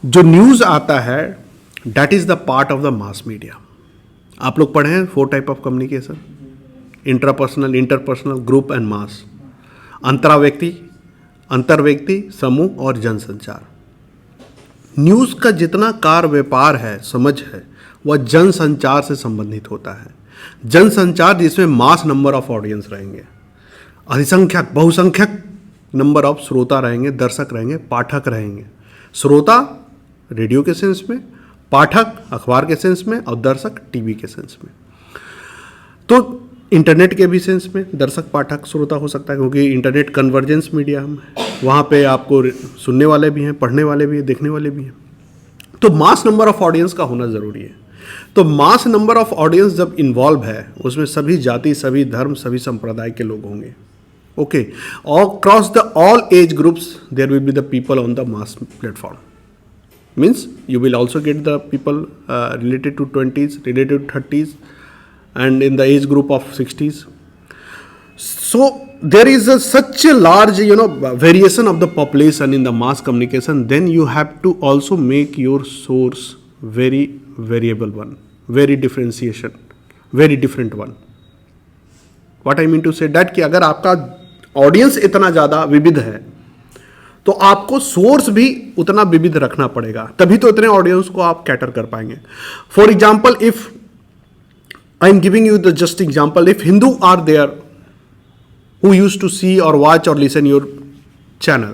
जो न्यूज़ आता है that is the part of the mass media. आप लोग पढ़े हैं 4 type of communication, intrapersonal, interpersonal, group and mass. अंतर्व्यक्ति, समूह और जनसंचार। न्यूज़ का जितना कार व्यापार है, समझ है, वह जनसंचार से संबंधित होता है। जनसंचार जिसमें मास नंबर ऑफ ऑडियंस रहेंगे, अधिसंख्यक बहुसंख्यक नंबर ऑफ श्रोता रहेंगे, दर्शक रहेंगे, पाठक रहेंगे। श्रोता रेडियो के सेंस में, पाठक अखबार के सेंस में और दर्शक टीवी के सेंस में। तो इंटरनेट के भी सेंस में दर्शक पाठक श्रोता हो सकता है, क्योंकि इंटरनेट कन्वर्जेंस मीडिया है, वहाँ पे आपको सुनने वाले भी हैं, पढ़ने वाले भी हैं, देखने वाले भी हैं। तो मास नंबर ऑफ ऑडियंस का होना ज़रूरी है। तो मास नंबर ऑफ ऑडियंस जब इन्वॉल्व है, उसमें सभी जाति, सभी धर्म, सभी संप्रदाय के लोग होंगे। Okay, across the all age groups there will be the people on the mass platform. Means you will also get the people related to 20s, related to 30s, and in the age group of 60s. So there is such a large variation of the population in the mass communication. Then you have to also make your source very variable one, very differentiation, very different one. What I mean to say that कि अगर आपका audience इतना ज़्यादा विविध है तो आपको source भी उतना विविध रखना पड़ेगा, तभी तो इतने ऑडियंस को आप कैटर कर पाएंगे। For example, if I am giving you the just example, if Hindu are there who used to see or watch or listen your channel,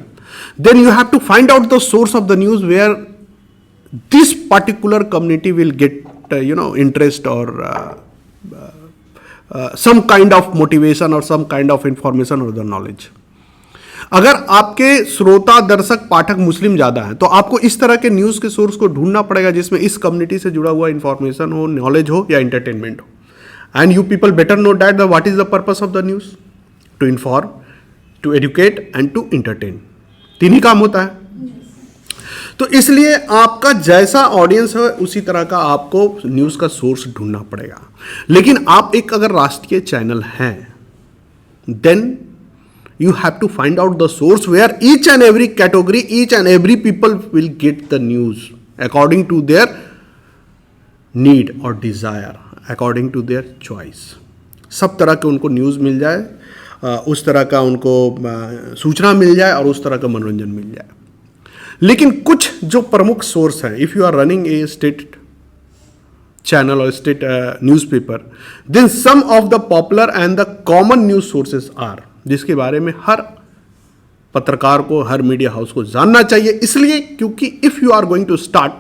then you have to find out the source of the news where this particular community will get interest or some kind of motivation or some kind of information or the knowledge. अगर आपके श्रोता, दर्शक, पाठक मुस्लिम ज़्यादा हैं तो आपको इस तरह के न्यूज़ के सोर्स को ढूंढना पड़ेगा जिसमें इस कम्युनिटी से जुड़ा हुआ इंफॉर्मेशन हो, नॉलेज हो या एंटरटेनमेंट हो। And you people better know that the what is the purpose of the news, to inform, to educate and to entertain. तीन ही काम होता है। तो इसलिए आपका जैसा ऑडियंस है उसी तरह का आपको न्यूज़ का सोर्स ढूंढना पड़ेगा। लेकिन आप एक अगर राष्ट्रीय चैनल हैं, then you have to find out the source where each and every category, each and every people will get the news according to their need or desire, according to their choice. सब तरह के उनको news मिल जाए, उस तरह का उनको सूचना मिल जाए और उस तरह का मनोरंजन मिल जाए। लेकिन कुछ जो प्रमुख सोर्स हैं, if you are running a state channel और state newspaper, then some of the popular and the common news sources are, जिसके बारे में हर पत्रकार को, हर मीडिया हाउस को जानना चाहिए। इसलिए क्योंकि if you are going to start,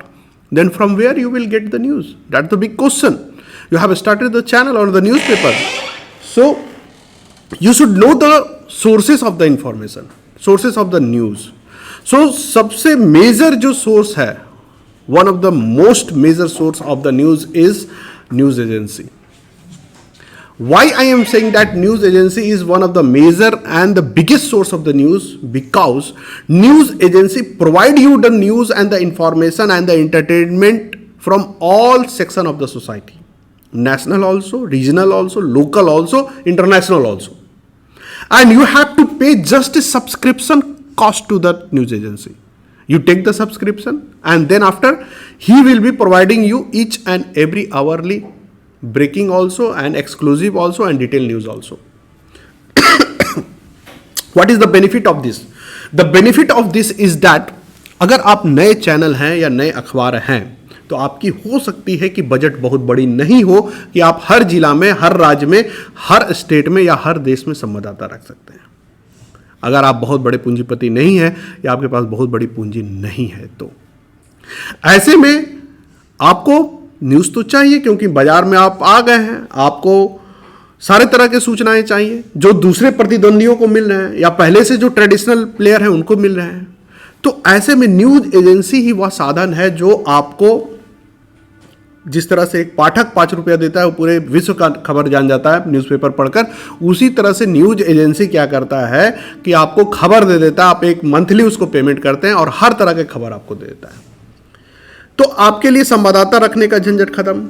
then from where you will get the news, that the big question. You have started the channel और the newspaper, so you should know the sources of the information, sources of the news. So सबसे major जो source है, one of the most major source of the news is news agency. Why I am saying that news agency is one of the major and the biggest source of the news? Because news agency provide you the news and the information and the entertainment from all section of the society. National also, regional also, local also, international also. And you have to pay just a subscription cost to that news agency. You take the subscription and then after he will be providing you each and every hourly breaking also and exclusive also and detailed news also. What is the benefit of this? The benefit of this is that अगर आप नए channel हैं या नए अखबार हैं तो आपकी हो सकती है कि बजट बहुत बड़ी नहीं हो कि आप हर जिला में, हर राज्य में, हर स्टेट में या हर देश में संवाददाता रख सकते हैं। अगर आप बहुत बड़े पूंजीपति नहीं हैं या आपके पास बहुत बड़ी पूंजी नहीं है तो ऐसे में आपको न्यूज़ तो चाहिए, क्योंकि बाजार में आप आ गए हैं, आपको सारे तरह के सूचनाएं चाहिए जो दूसरे प्रतिद्वंदियों को मिल रहे हैं या पहले से जो ट्रेडिशनल प्लेयर हैं उनको मिल रहे हैं। तो ऐसे में न्यूज़ एजेंसी ही वह साधन है जो आपको, जिस तरह से एक पाठक 5 रुपया देता है वो पूरे विश्व का खबर जान जाता है न्यूज़पेपर पढ़कर, उसी तरह से न्यूज़ एजेंसी क्या करता है कि आपको खबर दे देता है। आप एक मंथली उसको पेमेंट करते हैं और हर तरह के खबर आपको दे देता है। तो आपके लिए संवाददाता रखने का झंझट खत्म,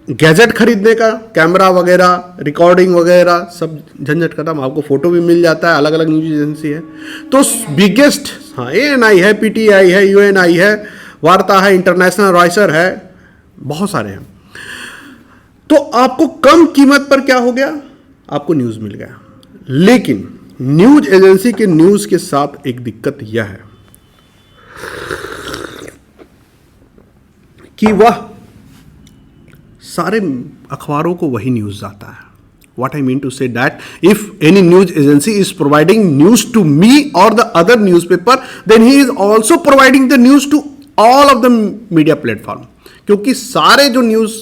गैजेट खरीदने का, कैमरा वगैरह, रिकॉर्डिंग वगैरह सब झंझट खत्म, आपको फोटो भी मिल जाता है, अलग अलग न्यूज़ एजेंसी है। तो बिगेस्ट, हाँ, ANI है, PTI है, UNI है, वार्ता है, इंटरनेशनल रॉयटर है, बहुत सारे हैं। तो आपको कम कीमत पर क्या हो गया, आपको न्यूज मिल गया। लेकिन न्यूज एजेंसी के न्यूज के साथ एक दिक्कत यह है कि वह सारे अखबारों को वही न्यूज आता है। What I mean to say that if any news agency is providing news to me or the other newspaper, then he is also providing the news to all of the media platform. क्योंकि सारे जो news,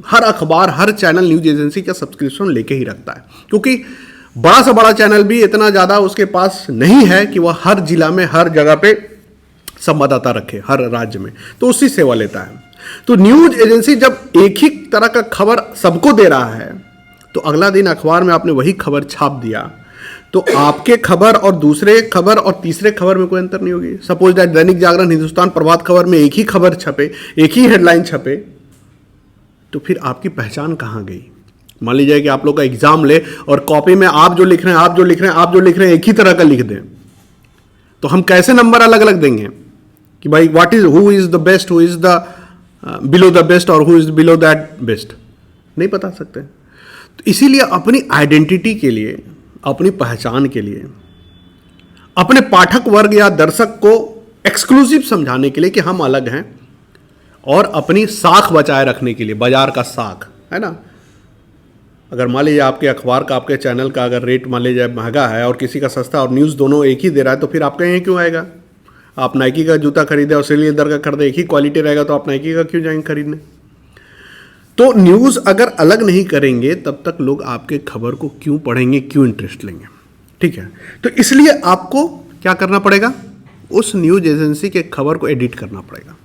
हर अखबार, हर channel news agency का subscription लेके ही रखता है, क्योंकि बड़ा से बड़ा चैनल भी इतना ज़्यादा उसके पास नहीं है कि वह हर जिला में, हर जगह पे संवाददाता रखे, हर राज्य में, तो उसकी सेवा लेता है। तो न्यूज एजेंसी जब एक ही तरह का खबर सबको दे रहा है, तो अगला दिन अखबार में आपने वही खबर छाप दिया, तो आपके खबर और दूसरे खबर और तीसरे खबर में कोई अंतर नहीं होगी। सपोज दैट दैनिक जागरण, हिंदुस्तान, प्रभात खबर में एक ही खबर छपे, एक ही हेडलाइन छपे, तो फिर आपकी पहचान कहाँ गई? मान लीजिए कि आप लोग का एग्जाम ले और कॉपी में आप जो लिख रहे हैं, आप जो लिख रहे हैं एक ही तरह का लिख दें, तो हम कैसे नंबर अलग अलग देंगे कि भाई what is, who is the best, who is the below the best और who is below that best? नहीं बता सकते। तो इसीलिए अपनी आइडेंटिटी के लिए, अपनी पहचान के लिए, अपने पाठक वर्ग या दर्शक को एक्सक्लूसिव समझाने के लिए कि हम अलग हैं, और अपनी साख बचाए रखने के लिए, बाजार का साख है ना। अगर मान लीजिए आपके अखबार का, आपके चैनल का अगर रेट मान लीजिए महंगा है और किसी का सस्ता, और न्यूज़ दोनों एक ही दे रहा है, तो फिर आपका यहाँ क्यों आएगा? आप नाइकी का जूता खरीदे और ऑस्ट्रेलियन लेदर का खरीदे, एक ही क्वालिटी रहेगा, तो आप नाइकी का क्यों जाएंगे खरीदने? तो न्यूज़ अगर अलग नहीं करेंगे तब तक लोग आपके खबर को क्यों पढ़ेंगे, क्यों इंटरेस्ट लेंगे? ठीक है, तो इसलिए आपको क्या करना पड़ेगा? उस न्यूज़ एजेंसी के खबर को एडिट करना पड़ेगा।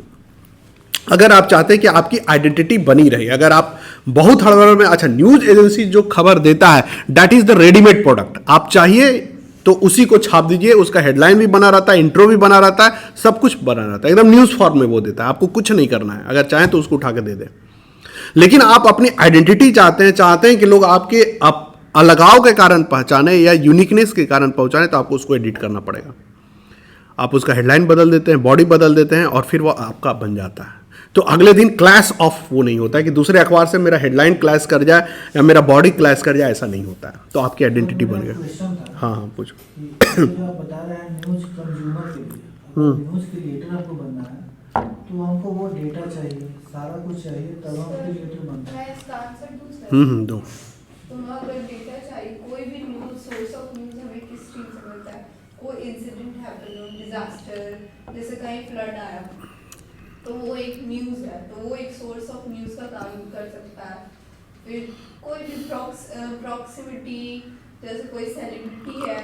अगर आप चाहते हैं कि आपकी आइडेंटिटी बनी रहे, अगर आप बहुत हड़बड़ में, अच्छा न्यूज़ एजेंसी जो खबर देता है that is the readymade product, आप चाहिए तो उसी को छाप दीजिए, उसका हेडलाइन भी बना रहता है, इंट्रो भी बना रहता है, सब कुछ बना रहता है, एकदम न्यूज़ फॉर्म में वो देता है, आपको कुछ नहीं करना है। अगर चाहें तो उसको उठा के दे दें। लेकिन आप अपनी आइडेंटिटी चाहते हैं कि लोग आपके अलगाव के कारण पहचाने या यूनिकनेस के कारण पहचाने, तो आपको उसको एडिट करना पड़ेगा। आप उसका हेडलाइन बदल देते हैं, बॉडी बदल देते हैं, और फिर वो आपका बन जाता है। तो अगले दिन क्लैश ऑफ वो नहीं होता है कि दूसरे अखबार से मेरा हेडलाइन क्लैश कर जाए या मेरा बॉडी क्लैश कर जाए, ऐसा नहीं होता है। तो आपकी आइडेंटिटी बन गया। हाँ हाँ, पूछो। आप बता रहे हैं न्यूज़ कंज्यूमर के लिए, न्यूज़ क्रिएटर आपको बनना है, तो हमको वो डेटा चाहिए, सारा कुछ चाहिए, तब हम क्रिएटर बनते हैं। दो तो अगर डेटा चाहिए, कोई भी न्यूज़, सोर्स ऑफ न्यूज़ हमें किस चीज़ से मिलता है? कोई इंसिडेंट हैपन हो, डिजास्टर, जैसे कहीं फ्लड आया, तो वो एक न्यूज़ है, तो वो एक सोर्स ऑफ न्यूज़ का काम कर सकता है। फिर कोई भी प्रॉक्सिमिटी, जैसे कोई सेलिब्रिटी है,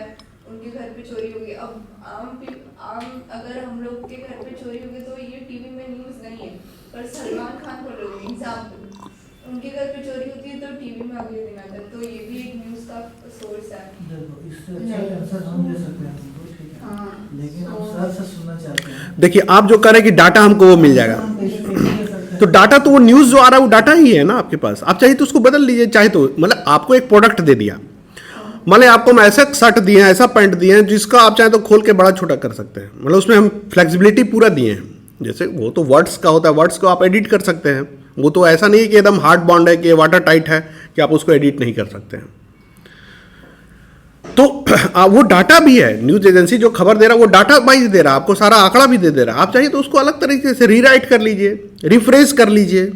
उनके घर पे चोरी होगी। अब आम अगर हम लोग के घर पे चोरी होगी तो ये टीवी में न्यूज़ नहीं है, पर सलमान खान को लोग एग्जाम्पल, उनके घर पे चोरी होती है तो टीवी में अगले दिन आता है, तो ये भी एक न्यूज़ का सोर्स है। देखो, इससे अच्छा आंसर हम दे सकते हैं, लेकिन हम सर से सुनना चाहते हैं। देखिए, आप जो करें कि डाटा हमको वो मिल जाएगा, तो डाटा तो वो न्यूज़ जो आ रहा है वो डाटा ही है ना आपके पास। आप चाहिए तो उसको बदल लीजिए, चाहे तो मतलब आपको एक प्रोडक्ट दे दिया, मान लिया आपको हम ऐसा शर्ट दिए हैं, ऐसा पैंट दिए हैं, जिसका आप चाहे तो खोल के बड़ा छोटा कर सकते हैं, मतलब उसमें हम फ्लेक्सिबिलिटी पूरा दिए हैं। जैसे वो तो वर्ड्स का होता है, वर्ड्स को आप एडिट कर सकते हैं, वो तो ऐसा नहीं है कि एकदम हार्ड बॉन्ड है, कि वाटर टाइट है कि आप उसको एडिट नहीं कर सकते हैं। तो वो डाटा भी है, न्यूज एजेंसी जो खबर दे रहा है वो डाटा वाइज दे रहा है, आपको सारा आंकड़ा भी दे रहा है। आप चाहिए तो उसको अलग तरीके से रीराइट कर लीजिए, रिफ्रेश कर लीजिए,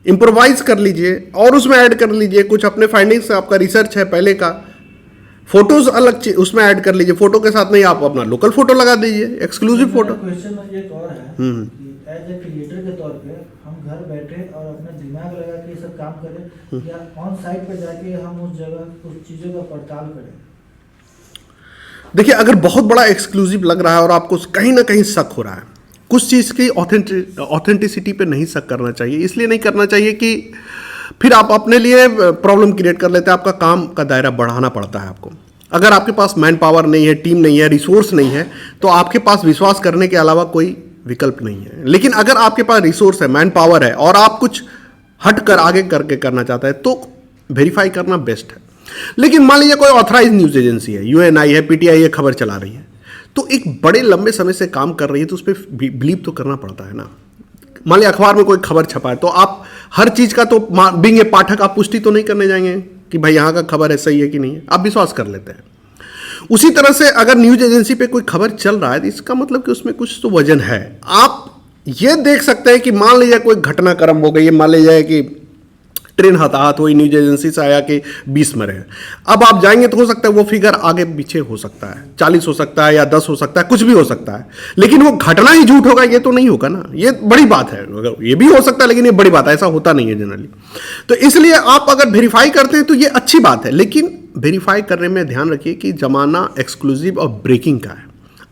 इम्प्रोवाइज कर लीजिए, और उसमें ऐड कर लीजिए कुछ अपने फाइंडिंग्स, आपका रिसर्च है पहले का, फोटोज अलग उसमें ऐड कर लीजिए, फोटो के साथ नहीं आप अपना लोकल फोटो लगा दीजिए, एक्सक्लूसिव फोटो। क्वेश्चन एक और है कि एज ए क्रिएटर के तौर पे हम घर बैठे और अपना दिमाग लगा के सब काम करें, या ऑन साइट पे जाके हम उस जगह उस चीज़ों का पड़ताल करें? देखिए, अगर बहुत बड़ा एक्सक्लूसिव लग रहा है और आपको कहीं ना कहीं शक हो रहा है, कुछ चीज़ की ऑथेंटिसिटी पे नहीं शक करना चाहिए। इसलिए नहीं करना चाहिए कि फिर आप अपने लिए प्रॉब्लम क्रिएट कर लेते हैं, आपका काम का दायरा बढ़ाना पड़ता है आपको। अगर आपके पास मैन पावर नहीं है, टीम नहीं है, रिसोर्स नहीं है, तो आपके पास विश्वास करने के अलावा कोई विकल्प नहीं है। लेकिन अगर आपके पास रिसोर्स है, मैन पावर है, और आप कुछ हट कर आगे करके करना चाहते हैं, तो वेरीफाई करना बेस्ट है। लेकिन मान लीजिए कोई ऑथराइज न्यूज एजेंसी है, यूएनआई है, पीटीआई है, खबर चला रही है, तो एक बड़े लंबे समय से काम कर रही है, तो उस पर बिलीव तो करना पड़ता है ना। मान लिया अखबार में कोई खबर छपा है, तो आप हर चीज का तो बीइंग ए पाठक आप पुष्टि तो नहीं करने जाएंगे कि भाई यहाँ का खबर है सही है कि नहीं है, आप विश्वास कर लेते हैं। उसी तरह से अगर न्यूज एजेंसी पे कोई खबर चल रहा है तो इसका मतलब कि उसमें कुछ तो वजन है। आप ये देख सकते हैं कि मान लीजिए कोई घटनाक्रम हो गई है, मान लीजिए कि ट्रेन हताहत हुई, न्यूज एजेंसी से आया कि 20 मरे हैं। अब आप जाएंगे तो हो सकता है वो फिगर आगे पीछे हो सकता है, 40 हो सकता है या 10 हो सकता है, कुछ भी हो सकता है, लेकिन वो घटना ही झूठ होगा ये तो नहीं होगा ना। ये बड़ी बात है, ये भी हो सकता है लेकिन ये बड़ी बात है, ऐसा होता नहीं है जनरली। तो इसलिए आप अगर वेरीफाई करते हैं तो ये अच्छी बात है, लेकिन वेरीफाई करने में ध्यान रखिए कि जमाना एक्सक्लूसिव और ब्रेकिंग का है।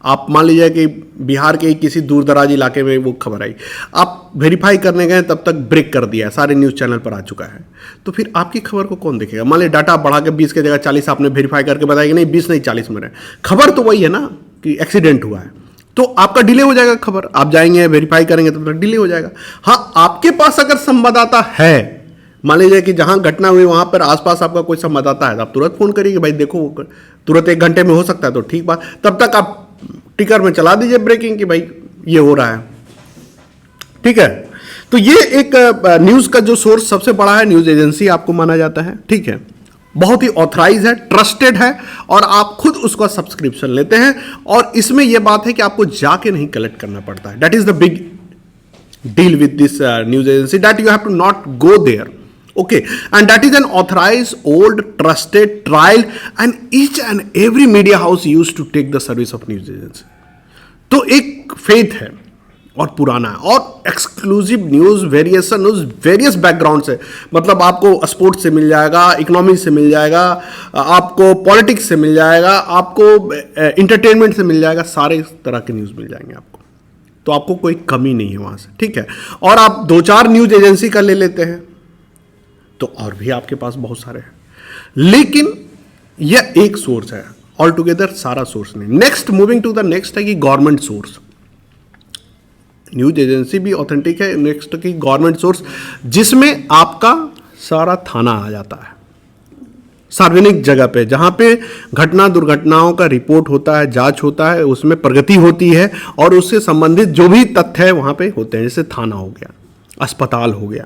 आप मान लीजिए कि बिहार के किसी दूर दराज इलाके में वो खबर आई, आप वेरीफाई करने गए तब तक ब्रेक कर दिया, सारे न्यूज़ चैनल पर आ चुका है, तो फिर आपकी खबर को कौन देखेगा? मान लीजिए डाटा बढ़ा के 20 की जगह 40 आपने वेरीफाई करके बताया कि नहीं 20 नहीं 40 मरे, खबर तो वही है ना कि एक्सीडेंट हुआ है, तो आपका डिले हो जाएगा खबर। आप जाएंगे वेरीफाई करेंगे तब तक डिले हो जाएगा। हाँ, आपके पास अगर संवाददाता है, मान लीजिए कि जहां घटना हुई वहां पर आसपास आपका कोई संवाददाता है, तो आप तुरंत फोन करिए भाई देखो तुरंत 1 घंटे में हो सकता है, तो ठीक बात, तब तक आप टिकर में चला दीजिए ब्रेकिंग कि भाई ये हो रहा है, ठीक है। तो ये एक न्यूज का जो सोर्स सबसे बड़ा है न्यूज एजेंसी आपको माना जाता है, ठीक है, बहुत ही ऑथराइज है, ट्रस्टेड है, और आप खुद उसका सब्सक्रिप्शन लेते हैं। और इसमें यह बात है कि आपको जाके नहीं कलेक्ट करना पड़ता है, that is the big deal with this news agency, that you have to not go there, okay, and that is an authorized, old, trusted, trial, and each and every media house used to take the service of news agency. तो एक faith है और पुराना है, और exclusive news, variation news, various background से, मतलब आपको स्पोर्ट्स से मिल जाएगा, इकोनॉमी से मिल जाएगा, आपको पॉलिटिक्स से मिल जाएगा, आपको इंटरटेनमेंट से मिल जाएगा, सारे तरह के न्यूज मिल जाएंगे आपको, तो आपको कोई कमी नहीं है वहां से, ठीक है। और आप 2-4 न्यूज एजेंसी का ले लेते हैं तो और भी आपके पास बहुत सारे हैं, लेकिन यह एक सोर्स है, ऑल टुगेदर सारा सोर्स नहीं। Next, moving to the next है कि गवर्नमेंट सोर्स। न्यूज एजेंसी भी ऑथेंटिक है, नेक्स्ट की गवर्नमेंट सोर्स, जिसमें आपका सारा थाना आ जाता है, सार्वजनिक जगह पे, जहां पे घटना दुर्घटनाओं का रिपोर्ट होता है, जांच होता है, उसमें प्रगति होती है, और उससे संबंधित जो भी तथ्य है वहां पे होते हैं, जैसे थाना हो गया, अस्पताल हो गया,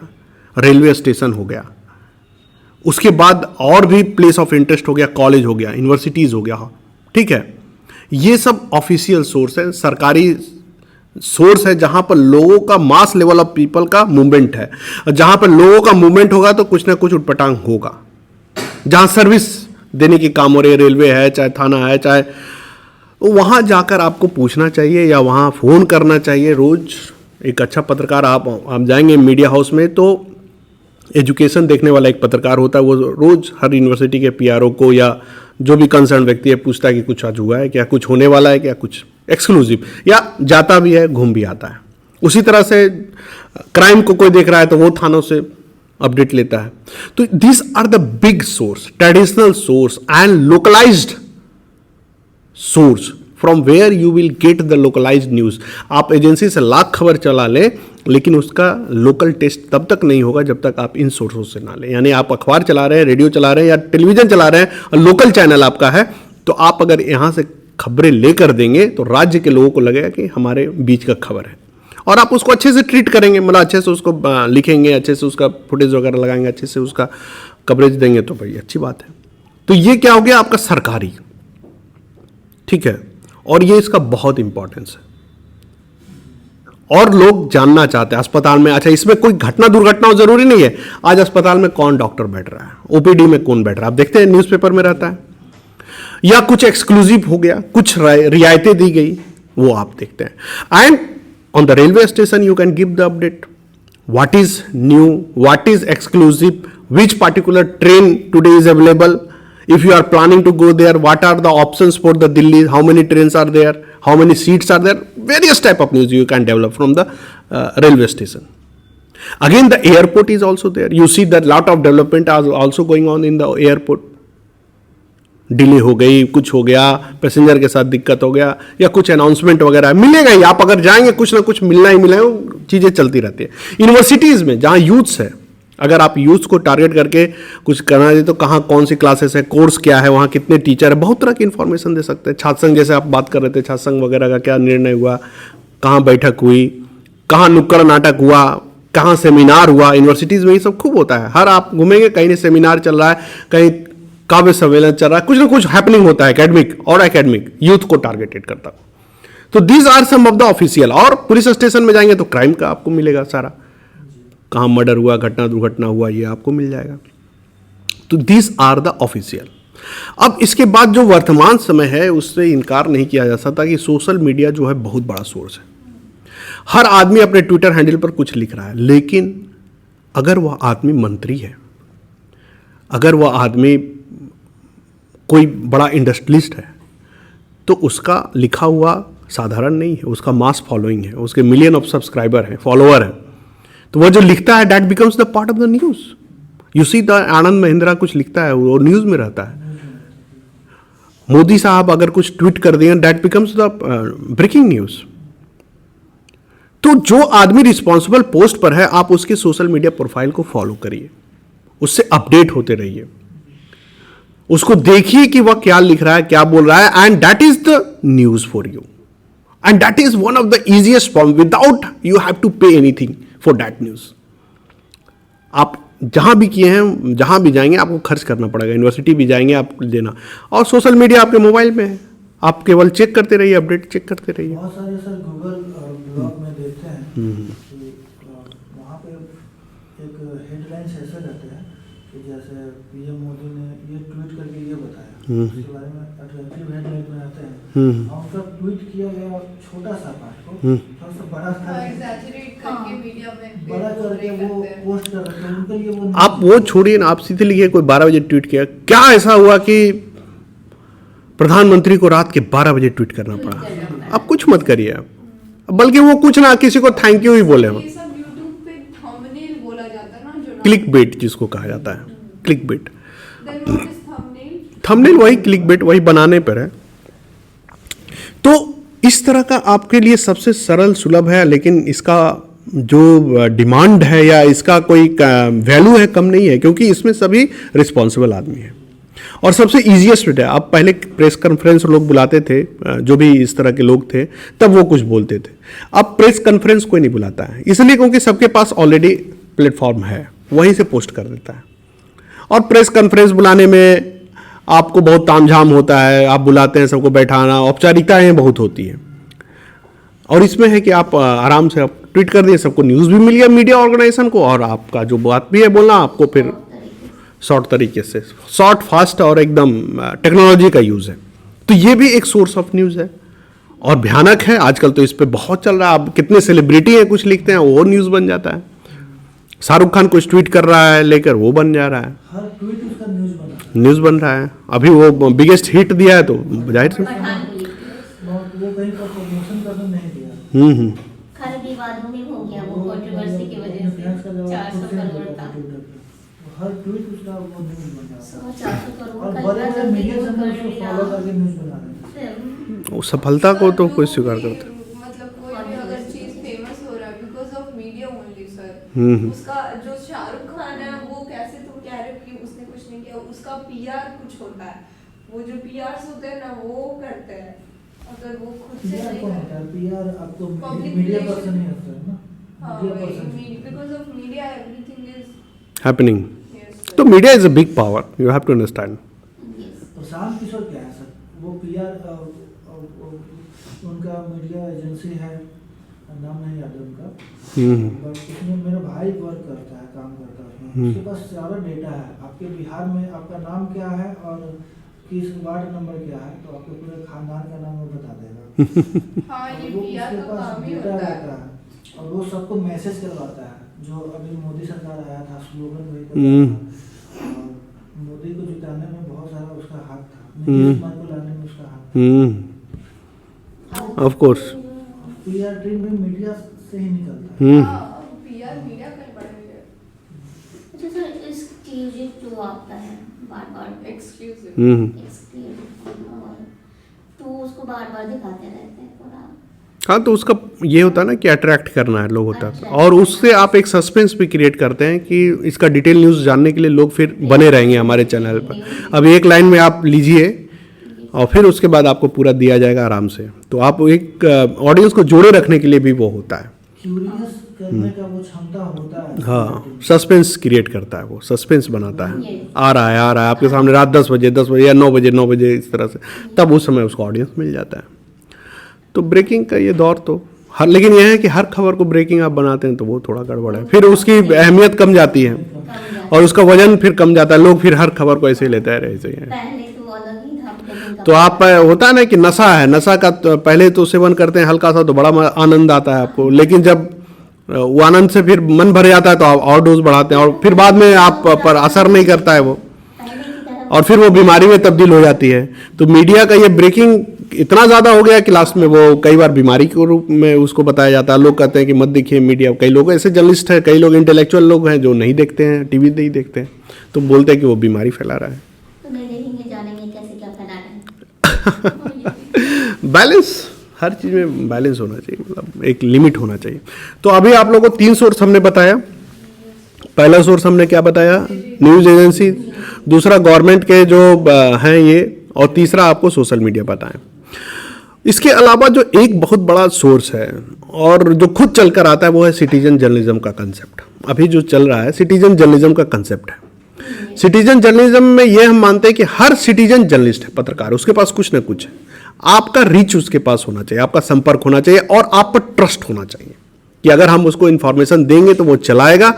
रेलवे स्टेशन हो गया, उसके बाद और भी प्लेस ऑफ इंटरेस्ट हो गया, कॉलेज हो गया, यूनिवर्सिटीज हो गया, ठीक है। ये सब ऑफिशियल सोर्स है, सरकारी सोर्स है, जहां पर लोगों का मास लेवल ऑफ पीपल का मूवमेंट है। जहां पर लोगों का मूवमेंट होगा तो कुछ ना कुछ उटपटांग होगा। जहां सर्विस देने की काम हो रही है, रेलवे है, चाहे थाना है, चाहे, वहां जाकर आपको पूछना चाहिए या वहां फोन करना चाहिए। रोज एक अच्छा पत्रकार, आप जाएंगे मीडिया हाउस में तो एजुकेशन देखने वाला एक पत्रकार होता है, वो रोज हर यूनिवर्सिटी के पीआरओ को या जो भी कंसर्न व्यक्ति है पूछता है कि कुछ आज हुआ है क्या, कुछ होने वाला है क्या, कुछ एक्सक्लूसिव, या जाता भी है, घूम भी आता है। उसी तरह से क्राइम को कोई देख रहा है तो वो थानों से अपडेट लेता है। तो this are the big source, traditional source and localised source from where you will get the localised news. आप एजेंसी से लाख खबर चला ले, लेकिन उसका लोकल टेस्ट तब तक नहीं होगा जब तक आप इन सोर्सों से ना लें। यानी आप अखबार चला रहे हैं, रेडियो चला रहे हैं या टेलीविजन चला रहे हैं और लोकल चैनल आपका है, तो आप अगर यहां से खबरें लेकर देंगे तो राज्य के लोगों को लगेगा कि हमारे बीच का खबर है, और आप उसको अच्छे से ट्रीट करेंगे, मतलब अच्छे से उसको लिखेंगे, अच्छे से उसका फुटेज वगैरह लगाएंगे, अच्छे से उसका कवरेज देंगे, तो भाई अच्छी बात है। तो ये क्या हो गया आपका सरकारी, ठीक है, और ये इसका बहुत इंपॉर्टेंस है और लोग जानना चाहते हैं। अस्पताल में, अच्छा इसमें कोई घटना दुर्घटना हो जरूरी नहीं है, आज अस्पताल में कौन डॉक्टर बैठ रहा है, ओपीडी में कौन बैठ रहा है, आप देखते हैं न्यूज़पेपर में रहता है, या कुछ एक्सक्लूसिव हो गया, कुछ रियायतें दी गई, वो आप देखते हैं। And on the railway station you can give the update, what is new, what is exclusive, which particular train today is available, if you are planning to go there, what are the options for the Delhi, how many trains are there, how many seats are there, various type of news you can develop from the railway station. Again, the airport is also there, you see that lot of development are also going on in the airport, delay हो गई, कुछ हो गया, passenger के साथ दिक्कत हो गया, या कुछ अनाउंसमेंट वगैरह मिलेगा ही, आप अगर जाएंगे कुछ ना कुछ मिलना ही मिलेगा, चीज़ें चलती रहती है। यूनिवर्सिटीज़ में जहाँ यूथ्स है, अगर आप यूथ को टारगेट करके कुछ करना चाहिए तो कहाँ कौन सी क्लासेस है, कोर्स क्या है, वहाँ कितने टीचर है, बहुत तरह की इन्फॉर्मेशन दे सकते हैं। छात्र संघ जैसे आप बात कर रहे थे, छात्र संघ वगैरह का क्या निर्णय हुआ, कहाँ बैठक हुई, कहाँ नुक्कड़ नाटक हुआ, कहाँ सेमिनार हुआ। यूनिवर्सिटीज़ में ये सब खूब होता है, हर आप घूमेंगे कहीं सेमिनार चल रहा है, कहीं काव्य सम्मेलन चल रहा है, कुछ ना कुछ हैपनिंग होता है एकेडमिक, और एकेडमिक यूथ को टारगेटेड करता। तो these are some of the official. और पुलिस स्टेशन में जाएंगे तो क्राइम का आपको मिलेगा सारा, कहाँ मर्डर हुआ, घटना दुर्घटना हुआ, ये आपको मिल जाएगा। तो दीज आर द ऑफिशियल। अब इसके बाद जो वर्तमान समय है उससे इनकार नहीं किया जा सकता कि सोशल मीडिया जो है बहुत बड़ा सोर्स है। हर आदमी अपने ट्विटर हैंडल पर कुछ लिख रहा है, लेकिन अगर वह आदमी मंत्री है, अगर वह आदमी कोई बड़ा इंडस्ट्रियलिस्ट है, तो उसका लिखा हुआ साधारण नहीं है, उसका मास फॉलोइंग है, उसके मिलियन ऑफ सब्सक्राइबर हैं, फॉलोअर हैं। तो वह जो लिखता है that becomes the part of the news. You see the Anand Mahindra कुछ लिखता है वो न्यूज़ में रहता है। मोदी साहब अगर कुछ ट्वीट कर दिए that becomes the breaking news. तो जो आदमी रिस्पॉन्सिबल पोस्ट पर है आप उसके सोशल मीडिया प्रोफाइल को फॉलो करिए, उससे अपडेट होते रहिए, उसको देखिए कि वह क्या लिख रहा है, क्या बोल रहा है, and that is the news for you, and that is one of the easiest form without you have to pay anything for that news. आप जहाँ भी किए हैं, जहाँ भी जाएंगे आपको खर्च करना पड़ेगा, यूनिवर्सिटी भी जाएंगे आप देना, और सोशल मीडिया आपके मोबाइल में है, आप केवल चेक करते रहिए, अपडेट चेक करते रहिए। बहुत सारे सर गूगल ब्लॉग में देखते हैं कि वहाँ पे एक हेडलाइंस ऐसे रहते हैं कि जैसे पीएम मोदी ने ये ट्वीट करके ये बताया, उसके बारे में अट्रैक्टिव हेडलाइन में आते हैं, और उनका ट्वीट किया गया छोटा सा पार्ट को थोड़ा सा बड़ा करके मीडिया में बड़ा करके वो पोस्ट कर रहे हैं, उनके लिए वो आप वो छोड़िए ना, आप सीधे लिखिए कोई 12 बजे ट्वीट किया, क्या ऐसा हुआ कि प्रधानमंत्री को रात के 12 बजे ट्वीट करना पड़ा। आप कुछ मत करिए, आप बल्कि वो कुछ ना किसी को थैंक यू ही बोले हो। ये सब यूट्यूब पे थंबनेल बोला जाता है ना, जो क्लिक बेट जिसको कहा जाता है, click bait, then what is thumbnail? Thumbnail वही क्लिक बेट वही बनाने पर है। तो इस तरह का आपके लिए सबसे सरल सुलभ है, लेकिन इसका जो डिमांड है या इसका कोई वैल्यू है कम नहीं है, क्योंकि इसमें सभी रिस्पॉन्सिबल आदमी हैं और सबसे ईजीएस्ट है। आप पहले प्रेस कॉन्फ्रेंस लोग बुलाते थे, जो भी इस तरह के लोग थे तब वो कुछ बोलते थे, अब प्रेस कॉन्फ्रेंस कोई नहीं बुलाता है, इसलिए क्योंकि सबके पास ऑलरेडी प्लेटफॉर्म है, वहीं से पोस्ट कर देता है। और प्रेस कॉन्फ्रेंस बुलाने में आपको बहुत तामझाम होता है, आप बुलाते हैं सबको बैठाना, औपचारिकताएँ बहुत होती हैं। और इसमें है कि आप आराम से आप ट्वीट कर दिए, सबको न्यूज़ भी मिल गया मीडिया ऑर्गेनाइजेशन को, और आपका जो बात भी है बोलना आपको फिर शॉर्ट तरीके से, शॉर्ट फास्ट और एकदम टेक्नोलॉजी का यूज़ है। तो ये भी एक सोर्स ऑफ न्यूज़ है और भयानक है। आजकल तो इस पे बहुत चल रहा है, अब कितने सेलिब्रिटी हैं कुछ लिखते हैं वो न्यूज़ बन जाता है। शाहरुख खान कुछ ट्वीट कर रहा है लेकर वो बन जा रहा है, हर ट्वीट उसका न्यूज़ बन रहा है। अभी वो बिगेस्ट हिट दिया है तो जाहिर से वो कहीं पर प्रमोशन करने नहीं दिया। खाली विवादों में हो गया, वो कंट्रोवर्सी की वजह से 400 करोड़ का, हर ट्वीट उसका वो न्यूज़ बन रहा है 400 करोड़ और का बड़े इतना बड़े जल्दी मीडिया वो चैनल कर उसको लिया। फॉलो करके न्यूज़ बना रहे हैं। फिर वो सफलता को तो कोई स्वीकार करता है। मतलब कोई भी अगर चीज फेमस हो रहा है because of media only sir. उसका जो शाहरुख खान है वो कैसे तुम कह रहे हो कि उसने कुछ नहीं किया, उसका पीआर कुछ होता है, वो जो पीआरस होते हैं ना वो करते हैं। अगर वो खुद से पीआर नहीं कौन होता है? करते पीआर आपको Public मीडिया relation। पर्सन ही होता है ना, हाँ media person. Because of media everything is happening. Yes तो media is a big power, you have to understand. Prashant Kishor क्या है सर? वो पीआर उनका मीडिया एजेंसी है, नाम नहीं याद है उनका, बट उसमें मेरा भाई वर्क करता है, काम करता है उसमें। उसके पास सारा डेटा है, आपके बिहार में आपका नाम क्या है और किस वार्ड नंबर क्या है, तो आपके पूरे खानदान का नाम वो बता देगा। हाँ ये वो पीआर उसके का पास काम ही डेटा होता रहता है। है और वो सबको मैसेज करवाता है। जो अभी मोदी सरकार आया था, स्लोगन वही करवाया था, और मोदी को जिताने में बहुत सारा उसका हाथ था, नीतीश कुमार को लाने में उसका हाथ था। Of course. पीआर टीम में मीडिया से ही निकलता है। हाँ पीआर मीडिया का बड़ा है। अच्छा सर, इस चीज जो आपका है बार बार एक्सक्लूसिव तो उसको बार बार दिखाते रहते हैं पूरा। हाँ, तो उसका ये होता है ना कि अट्रैक्ट करना है लोग होता है, और उससे आप एक सस्पेंस भी क्रिएट करते हैं कि इसका डिटेल न्यूज़ जानने के लिए लोग फिर बने रहेंगे हमारे चैनल पर। अब एक लाइन में आप लीजिए और फिर उसके बाद आपको पूरा दिया जाएगा आराम से। तो आप एक ऑडियंस को जोड़े रखने के लिए भी वो होता है। क्यूरियस करने का वो क्षमता होता है। हाँ, सस्पेंस क्रिएट करता है, वो सस्पेंस बनाता है। Yes. आ रहा है आपके सामने रात 10 बजे या 9 बजे इस तरह से, तब उस समय उसको ऑडियंस मिल जाता है। तो ब्रेकिंग का ये दौर तो हर, लेकिन यह है कि हर खबर को ब्रेकिंग आप बनाते हैं तो वो थोड़ा गड़बड़ है, फिर उसकी अहमियत कम जाती है और उसका वजन फिर कम जाता है, लोग फिर हर खबर को ऐसे ही लेते हैं, ऐसे ही है। पहले तो वो अलग ही था, लेकिन तो आप होता है ना कि नशा है, नशा का पहले तो सेवन करते हैं हल्का सा तो बड़ा आनंद आता है आपको, लेकिन जब वो आनंद से फिर मन भर जाता है तो आप और डोज बढ़ाते हैं और फिर बाद में आप पर असर नहीं करता है वो, पहले की तरह और फिर वो बीमारी में तब्दील हो जाती है। तो मीडिया का ये ब्रेकिंग इतना ज़्यादा हो गया कि लास्ट में वो कई बार बीमारी के रूप में उसको बताया जाता है। लोग कहते हैं कि मत देखिए मीडिया, कई लोग ऐसे जर्नलिस्ट हैं, कई लोग इंटेलेक्चुअल लोग हैं जो नहीं देखते हैं, टीवी नहीं देखते हैं, तो बोलते हैं कि वो बीमारी फैला रहा है। तो नहीं देखेंगे, जानेंगे कैसे क्या फैला रहे हैं। बैलेंस, हर चीज़ में बैलेंस होना चाहिए, मतलब एक लिमिट होना चाहिए। तो अभी आप लोगों को 3 सोर्स हमने बताया। पहला सोर्स हमने क्या बताया, न्यूज़ एजेंसी, दूसरा गवर्नमेंट के जो हैं ये, और तीसरा आपको सोशल मीडिया बताएं। इसके अलावा जो एक बहुत बड़ा सोर्स है और जो खुद चल कर आता है वो है सिटीजन जर्नलिज्म का कंसेप्ट। अभी जो चल रहा है सिटीजन जर्नलिज्म का कंसेप्ट है। सिटीजन जर्नलिज्म में ये हम मानते हैं कि हर सिटीजन जर्नलिस्ट है, पत्रकार, उसके पास कुछ ना कुछ है, आपका रीच उसके पास होना चाहिए, आपका संपर्क होना चाहिए और आप पर ट्रस्ट होना चाहिए कि अगर हम उसको इन्फॉर्मेशन देंगे तो वो चलाएगा,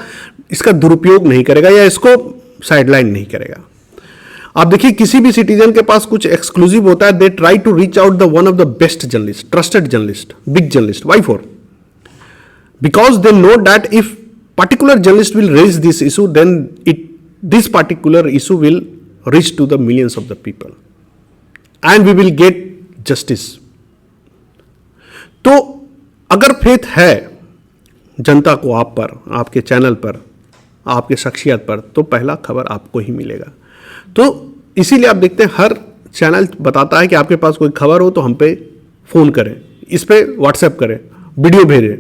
इसका दुरुपयोग नहीं करेगा या इसको साइडलाइन नहीं करेगा। आप देखिए किसी भी सिटीजन के पास कुछ एक्सक्लूसिव होता है, they try to reach out the one of the best journalist, trusted journalist, big journalist. Why for? Because they know that if particular journalist will raise this issue, then this particular issue will reach to the millions of the people and we will get justice. तो अगर faith है जनता को आप पर, आपके channel पर, आपके शख्सियत पर, तो पहला खबर आपको ही मिलेगा। तो इसीलिए आप देखते हैं हर चैनल बताता है कि आपके पास कोई खबर हो तो हम पे फ़ोन करें, इस पे व्हाट्सएप करें, वीडियो भेजें।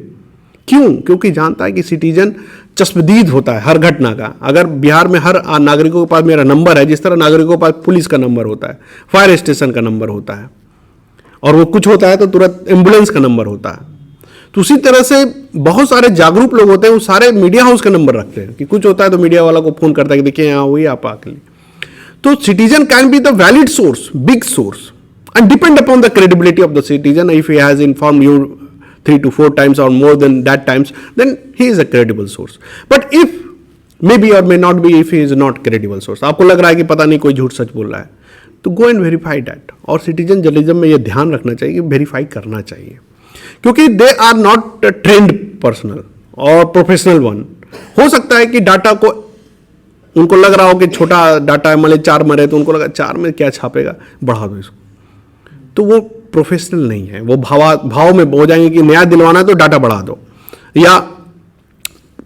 क्यों? क्योंकि जानता है कि सिटीजन चस्पदीद होता है हर घटना का। अगर बिहार में हर नागरिकों के पास मेरा नंबर है, जिस तरह नागरिकों के पास पुलिस का नंबर होता है, फायर स्टेशन का नंबर होता है, और वो कुछ होता है तो तुरंत एम्बुलेंस का नंबर होता है, तो उसी तरह से बहुत सारे जागरूक लोग होते हैं, वो सारे मीडिया हाउस का नंबर रखते हैं कि कुछ होता है तो मीडिया वाला को फ़ोन करता है कि देखिए यहाँ हुई आप आके लिए। तो citizen can be the valid source, big source, and depend upon the credibility of the citizen. If he has informed you 3 to 4 times or more than that times, then he is a credible source. But if maybe or may not be, if he is not credible source, आपको लग रहा है कि पता नहीं कोई झूठ सच बोल रहा है, तो go and verify that. और सिटीजन जर्नलिज्म में ये ध्यान रखना चाहिए कि वेरीफाई करना चाहिए, क्योंकि they are not trained personal और प्रोफेशनल वन। हो सकता है कि डाटा को उनको लग रहा हो कि छोटा डाटा है, मान लीजिए 4 मरे तो उनको लगा 4 में क्या छापेगा, बढ़ा दो इसको, तो वो प्रोफेशनल नहीं है। वो भाव में हो जाएंगे कि न्याय दिलवाना है तो डाटा बढ़ा दो, या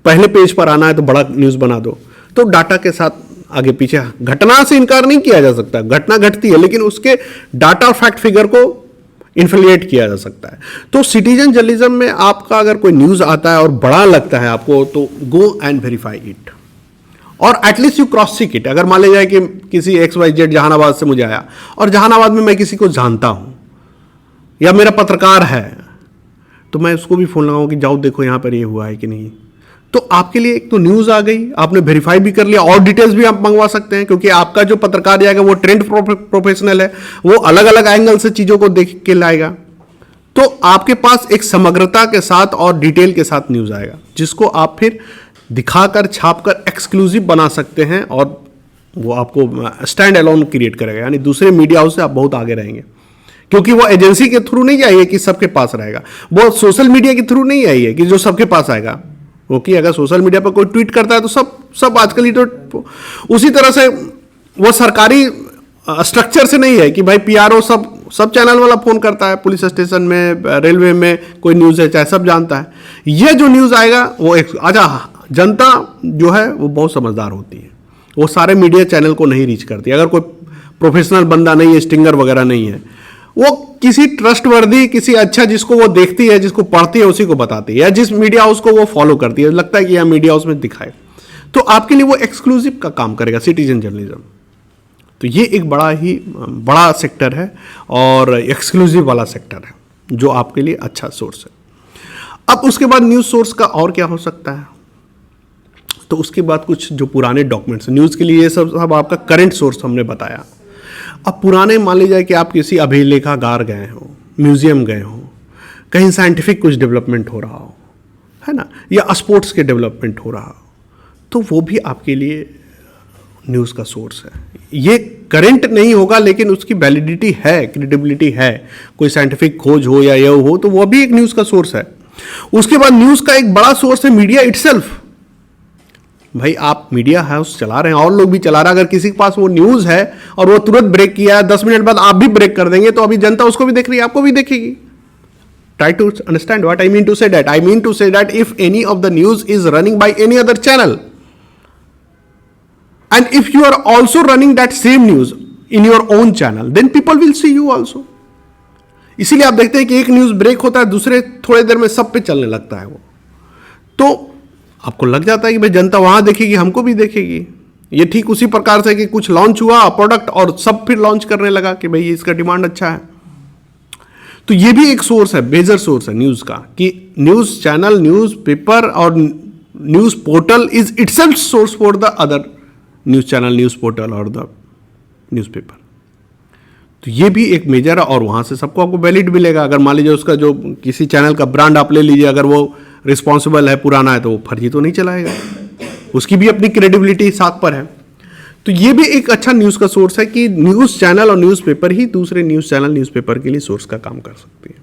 पहले पेज पर आना है तो बड़ा न्यूज़ बना दो। तो डाटा के साथ आगे पीछे, घटना से इनकार नहीं किया जा सकता, घटना घटती है, लेकिन उसके डाटा और फैक्ट फिगर को इन्फ्लेट किया जा सकता है। तो सिटीजन जर्नलिज्म में आपका अगर कोई न्यूज़ आता है और बड़ा लगता है आपको, तो गो एंड वेरीफाई इट, और at least you cross check it. अगर मान लिया जाए कि किसी XYZ जहानाबाद से मुझे आया और जहानाबाद में मैं किसी को जानता हूँ या मेरा पत्रकार है, तो मैं उसको भी फ़ोन लगाऊँ कि जाओ देखो यहाँ पर ये हुआ है कि नहीं। तो आपके लिए एक तो न्यूज़ आ गई, आपने वेरीफाई भी कर लिया, और डिटेल्स भी आप मंगवा सकते हैं, क्योंकि आपका जो पत्रकार जाएगा वो ट्रेंड प्रोफेशनल है, वो अलग अलग एंगल से चीज़ों को देख के लाएगा। तो आपके पास एक समग्रता के साथ और डिटेल के साथ न्यूज़ आएगा, जिसको आप फिर दिखाकर छापकर एक्सक्लूसिव बना सकते हैं, और वो आपको स्टैंड अलोन क्रिएट करेगा, यानी दूसरे मीडिया हाउस से आप बहुत आगे रहेंगे, क्योंकि वो एजेंसी के थ्रू नहीं आई है कि सबके पास रहेगा, वो सोशल मीडिया के थ्रू नहीं आई है कि जो सबके पास आएगा। क्योंकि अगर सोशल मीडिया पर कोई ट्वीट करता है तो सब आजकल ही तो उसी तरह से वो सरकारी स्ट्रक्चर से नहीं है कि भाई PRO सब चैनल वाला फ़ोन करता है, पुलिस स्टेशन में, रेलवे में कोई न्यूज़ है चाहे सब जानता है। ये जो न्यूज़ आएगा वो अच्छा, जनता जो है वो बहुत समझदार होती है, वो सारे मीडिया चैनल को नहीं रीच करती। अगर कोई प्रोफेशनल बंदा नहीं है, स्टिंगर वगैरह नहीं है, वो किसी ट्रस्टवर्दी, किसी अच्छा जिसको वो देखती है, जिसको पढ़ती है, उसी को बताती है, या जिस मीडिया हाउस को वो फॉलो करती है, लगता है कि यह मीडिया हाउस में दिखाए, तो आपके लिए वो एक्सक्लूसिव का काम करेगा सिटीजन जर्नलिज्म। तो ये एक बड़ा सेक्टर है और एक्सक्लूसिव वाला सेक्टर है, जो आपके लिए अच्छा सोर्स है। अब उसके बाद न्यूज़ सोर्स का और क्या हो सकता है, तो उसके बाद कुछ जो पुराने डॉक्यूमेंट्स न्यूज़ के लिए, ये सब आपका करंट सोर्स हमने बताया। अब पुराने मान लीजिए कि आप किसी अभिलेखागार गए हो, म्यूजियम गए हो, कहीं साइंटिफिक कुछ डेवलपमेंट हो रहा हो, है ना, या स्पोर्ट्स के डेवलपमेंट हो रहा हो, तो वो भी आपके लिए न्यूज़ का सोर्स है। ये करंट नहीं होगा लेकिन उसकी वैलिडिटी है, क्रेडिबिलिटी है, कोई साइंटिफिक खोज हो या यह हो, तो वो भी एक न्यूज़ का सोर्स है। उसके बाद न्यूज़ का एक बड़ा सोर्स है मीडिया इटसेल्फ। भाई आप मीडिया हाउस चला रहे हैं, और लोग भी चला रहे हैं, अगर किसी के पास वो न्यूज़ है और वो तुरंत ब्रेक किया है, 10 मिनट बाद आप भी ब्रेक कर देंगे, तो अभी जनता उसको भी देख रही है, आपको भी देखेगी। Try to understand what I mean to say that. I mean to say that if any of the news is running by any other channel, and if you are also running that same news in your own channel, then people will see you also. इसीलिए आप देखते हैं कि एक news break होता है, दूसरे थोड़ी देर में सब पे चलने लगता है वो, तो आपको लग जाता है कि भाई जनता वहां देखेगी, हमको भी देखेगी। ये ठीक उसी प्रकार से कि कुछ लॉन्च हुआ प्रोडक्ट और सब फिर लॉन्च करने लगा कि भाई इसका डिमांड अच्छा है। तो ये भी एक सोर्स है, मेजर सोर्स है न्यूज़ का, कि न्यूज़ चैनल, न्यूज़ पेपर और news portal is itself source for the other news channel, news portal और द न्यूज़ पेपर। तो ये भी एक मेजर है, और वहाँ से सबको आपको वैलिड मिलेगा। अगर मान लीजिए उसका जो किसी चैनल का ब्रांड आप ले लीजिए, अगर वो रिस्पॉन्सिबल है, पुराना है, तो वो फर्जी तो नहीं चलाएगा, उसकी भी अपनी क्रेडिबिलिटी साथ पर है। तो ये भी एक अच्छा न्यूज़ का सोर्स है कि न्यूज़ चैनल और न्यूज़ पेपर ही दूसरे न्यूज़ चैनल, न्यूज़ पेपर के लिए सोर्स का काम कर सकती है।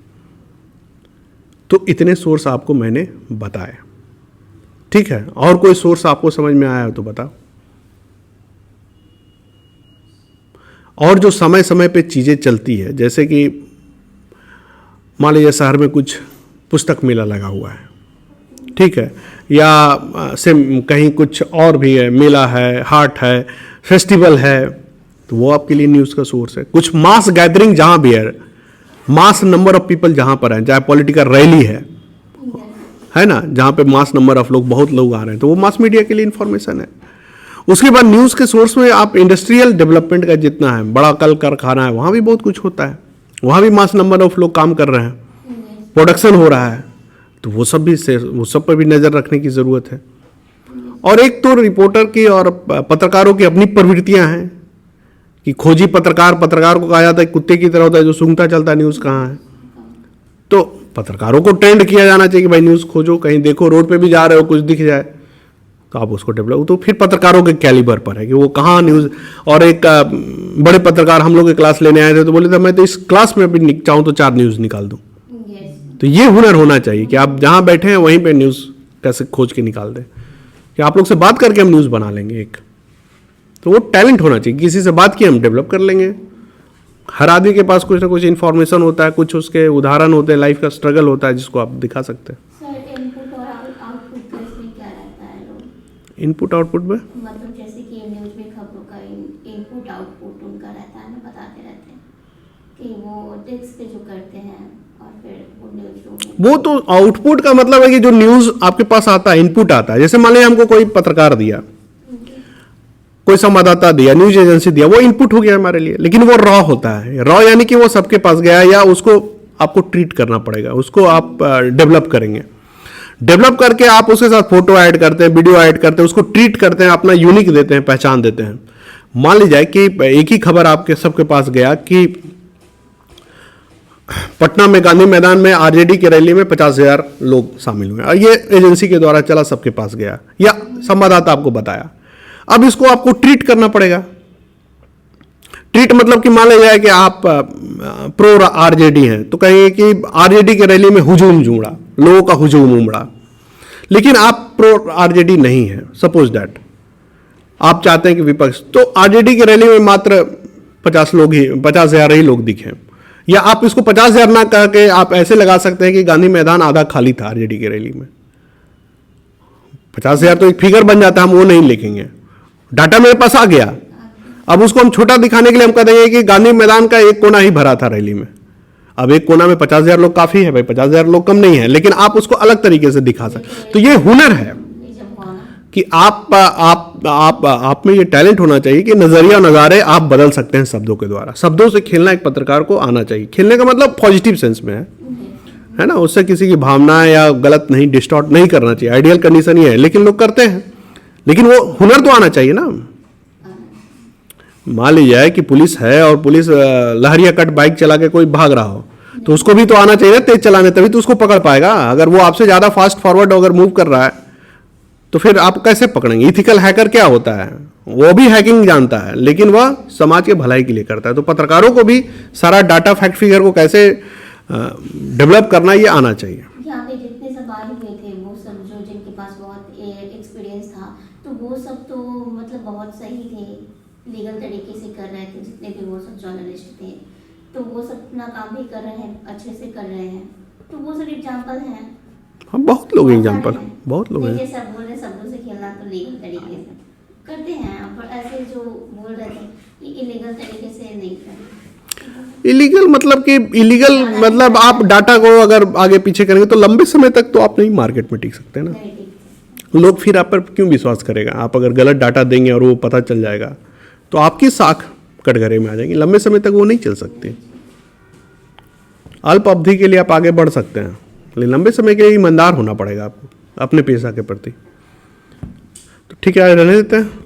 तो इतने सोर्स आपको मैंने बताए, ठीक है। और कोई सोर्स आपको समझ में आया हो तो बताओ। और जो समय समय पे चीज़ें चलती है, जैसे कि मान लीजिए शहर में कुछ पुस्तक मेला लगा हुआ है, ठीक है, या से कहीं कुछ और भी है, मेला है, हाट है, फेस्टिवल है, तो वो आपके लिए न्यूज़ का सोर्स है। कुछ मास गैदरिंग जहाँ भी है, मास नंबर ऑफ पीपल जहाँ पर है, चाहे पॉलिटिकल रैली है ना, जहाँ पे मास नंबर ऑफ लोग, बहुत लोग आ रहे हैं, तो वो मास मीडिया के लिए इंफॉर्मेशन है। उसके बाद न्यूज़ के सोर्स में आप इंडस्ट्रियल डेवलपमेंट का जितना है, बड़ा कल कारखाना है, वहाँ भी बहुत कुछ होता है, वहाँ भी मास नंबर ऑफ लोग काम कर रहे हैं, प्रोडक्शन हो रहा है, तो वो सब पर भी नज़र रखने की ज़रूरत है। और एक तो रिपोर्टर की और पत्रकारों की अपनी प्रवृत्तियां हैं कि खोजी पत्रकार को कहा जाता है कुत्ते की तरह होता है जो सूंघता चलता है न्यूज़ कहाँ है। तो पत्रकारों को ट्रेंड किया जाना चाहिए कि भाई न्यूज़ खोजो, कहीं देखो, रोड पे भी जा रहे हो कुछ दिख जाए तो आप उसको डेवलप, तो फिर पत्रकारों के कैलिबर पर है कि वो कहाँ न्यूज़। और एक बड़े पत्रकार हम लोग के क्लास लेने आए थे, तो बोले थे मैं तो इस क्लास में भी चाहूँ तो 4 न्यूज़ निकाल दूँ। तो ये हुनर होना चाहिए कि आप जहाँ बैठे हैं वहीं पे न्यूज़ कैसे खोज के निकाल दें, कि आप लोग से बात करके हम न्यूज़ बना लेंगे एक, तो वो टैलेंट होना चाहिए। किसी से बात की हम डेवलप कर लेंगे। हर आदमी के पास कुछ ना कुछ इन्फॉर्मेशन होता है, कुछ उसके उदाहरण होते हैं, लाइफ का स्ट्रगल होता है जिसको आप दिखा सकते हैं। सर इनपुट और आउटपुट का इसमें क्या रहता है लोग? इनपुट आउटपुट में मतलब जैसे कि न्यूज़ में खबरों का इनपुट आउटपुट उनका रहता है ना, बताते रहते हैं कि वो टेक्स्ट पे जो करते हैं और फिर वो न्यूज़ रूम में। वो तो आउटपुट का मतलब है कि जो न्यूज़ आपके पास आता है, इनपुट आता है। जैसे मान लीजिए हमको कोई पत्रकार दिया, कोई संवाददाता दिया, न्यूज एजेंसी दिया, वो इनपुट हो गया हमारे लिए, लेकिन वो रॉ होता है। रॉ यानी कि वो सबके पास गया, या उसको आपको ट्रीट करना पड़ेगा, उसको आप डेवलप करेंगे। डेवलप करके आप उसके साथ फोटो ऐड करते हैं, वीडियो ऐड करते हैं, उसको ट्रीट करते हैं, अपना यूनिक देते हैं, पहचान देते हैं। मान लीजिए कि एक ही खबर आपके सबके पास गया कि पटना में गांधी मैदान में आरजेडी की रैली में 50,000 लोग शामिल हुए, और ये एजेंसी के द्वारा चला, सबके पास गया, या संवाददाता आपको बताया। अब इसको आपको ट्रीट करना पड़ेगा। ट्रीट मतलब कि मान लिया कि आप प्रो आरजेडी हैं, तो कहेंगे कि आरजेडी की रैली में हुजूम जुड़ा, लोगों का हुजूम उमड़ा, लेकिन आप प्रो आरजेडी नहीं है, सपोज दैट आप चाहते हैं कि विपक्ष, तो आरजेडी की रैली में मात्र 50,000 ही लोग दिखे। या आप इसको 50,000 ना कह के आप ऐसे लगा सकते हैं कि गांधी मैदान आधा खाली था आरजेडी की रैली में। 50,000 तो एक फिगर बन जाता है, हम वो नहीं लिखेंगे, डाटा मेरे पास आ गया। अब उसको हम छोटा दिखाने के लिए हम कह देंगे कि गांधी मैदान का एक कोना ही भरा था रैली में। अब एक कोना में 50,000 लोग काफी है भाई, 50,000 लोग कम नहीं है, लेकिन आप उसको अलग तरीके से दिखा सकते। तो ये हुनर है कि आप में ये टैलेंट होना चाहिए कि नजरिया नज़ारे आप बदल सकते हैं शब्दों के द्वारा। शब्दों से खेलना एक पत्रकार को आना चाहिए। खेलने का मतलब पॉजिटिव सेंस में है, है ना, उससे किसी की भावना या गलत नहीं, डिस्टॉर्ट नहीं करना चाहिए, आइडियल कंडीशन ही है, लेकिन लोग करते हैं। लेकिन वो हुनर तो आना चाहिए ना। मान लीजिए कि पुलिस है और पुलिस लहरिया कट बाइक चला के कोई भाग रहा हो, तो उसको भी तो आना चाहिए ना तेज चलाने, तभी तो उसको पकड़ पाएगा। अगर वो आपसे ज़्यादा फास्ट फॉरवर्ड अगर मूव कर रहा है तो फिर आप कैसे पकड़ेंगे? इथिकल हैकर क्या होता है? वो भी हैकिंग जानता है, लेकिन वह समाज के भलाई के लिए करता है। तो पत्रकारों को भी सारा डाटा फैक्ट फिगर को कैसे डेवलप करना, ये आना चाहिए। यहाँ पे जितने सब आए हुए थे वो सब जो जिनके पास बहुत एक्सपीरियंस था, तो वो सब तो मतलब बहुत सही थे, लीगल तरीके से कर रहे थे। जितने भी वो सब जर्नलिस्ट थे तो वो सब अपना काम भी कर रहे हैं, अच्छे से कर रहे हैं। तो वो सब एग्जाम्पल हैं। हाँ, बहुत लोग एग्जाम्पल, बहुत लोग हैं। जैसे आप बोल रहे हैं शब्दों से खेलना, तो लीगल तरीके से करते हैं। पर ऐसे जो बोल रहे थे कि इलीगल तरीके से नहीं करते। इलीगल मतलब कि इलीगल मतलब आप डाटा को अगर आगे पीछे करेंगे तो लंबे समय तक तो आप नहीं मार्केट में टिक सकते ना। नहीं ठीक। लोग फिर आप पर क्यों विश्वास करेगा? आप अगर गलत डाटा देंगे और वो पता चल जाएगा तो आपकी साख कटघरे में आ जाएगी। लंबे समय तक वो नहीं चल सकती। अल्प अवधि के लिए आप आगे बढ़ सकते हैं, लेकिन लंबे समय के लिए ईमानदार होना पड़ेगा आपको अपने पेशा के प्रति। तो ठीक है, रहने देते हैं।